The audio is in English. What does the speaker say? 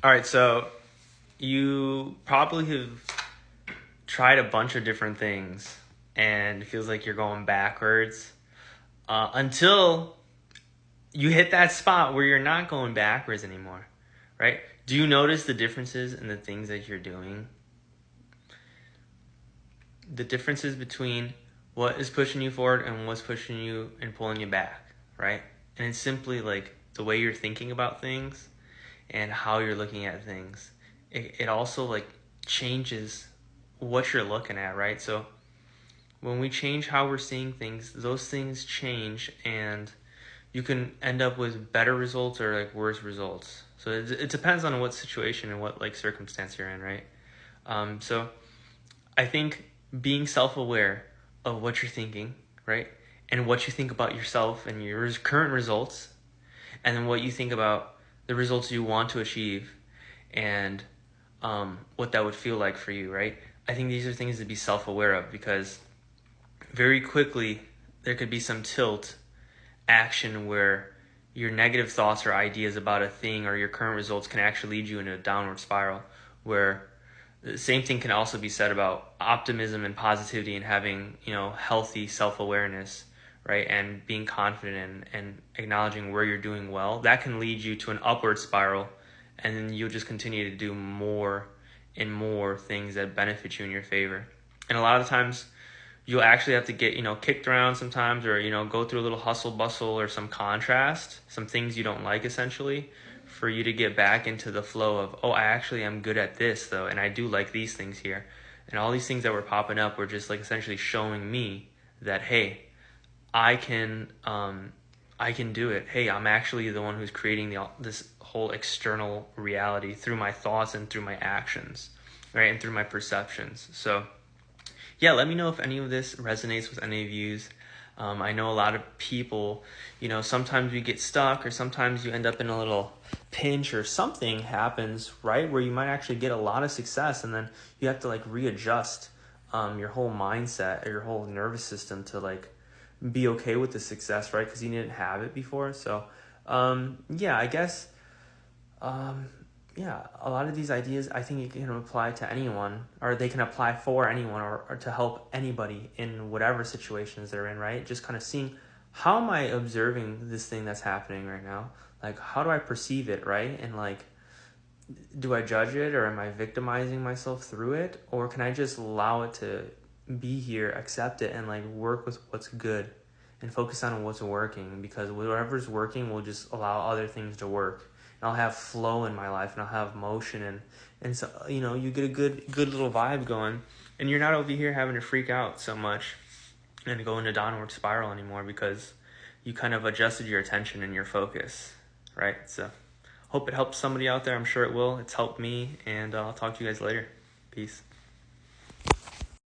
All right, so you probably have tried a bunch of different things and it feels like you're going backwards until you hit that spot where you're not going backwards anymore, right? Do you notice the differences in the things that you're doing? The differences between what is pushing you forward and what's pushing you and pulling you back, right? And it's simply like the way you're thinking about things and how you're looking at things. It also like changes what you're looking at, right? So when we change how we're seeing things, those things change and you can end up with better results or like worse results. So it depends on what situation and what like circumstance you're in, right? So I think being self-aware of what you're thinking, right? And what you think about yourself and your current results, and then what you think about the results you want to achieve and what that would feel like for you, right? I think these are things to be self-aware of because very quickly there could be some tilt action where your negative thoughts or ideas about a thing or your current results can actually lead you in a downward spiral where the same thing can also be said about optimism and positivity and having, healthy self-awareness, right? And being confident and acknowledging where you're doing well. That can lead you to an upward spiral and then you'll just continue to do more and more things that benefit you in your favor. And a lot of times you'll actually have to get, kicked around sometimes or, go through a little hustle bustle or some contrast, some things you don't like essentially for you to get back into the flow of, oh, I actually am good at this though. And I do like these things here. And all these things that were popping up were just like essentially showing me that, hey, I can, I can do it. Hey, I'm actually the one who's creating this whole external reality through my thoughts and through my actions, right? And through my perceptions. So yeah, let me know if any of this resonates with any of you. I know a lot of people, sometimes we get stuck or sometimes you end up in a little pinch or something happens, right? Where you might actually get a lot of success and then you have to like readjust your whole mindset or your whole nervous system to like be okay with the success, right? Because you didn't have it before. So, yeah, I guess yeah, a lot of these ideas I think you can apply to anyone, or they can apply for anyone, or to help anybody in whatever situations they're in, right? Just kind of seeing how am I observing this thing that's happening right now? Like, how do I perceive it, right? And like, do I judge it or am I victimizing myself through it? Or can I just allow it to be here, accept it, and like work with what's good and focus on what's working? Because whatever's working will just allow other things to work. And I'll have flow in my life and I'll have motion and so you get a good little vibe going and you're not over here having to freak out so much and go into downward spiral anymore because you kind of adjusted your attention and your focus, right? So hope it helps somebody out there. I'm sure it will. It's helped me, and I'll talk to you guys later. Peace.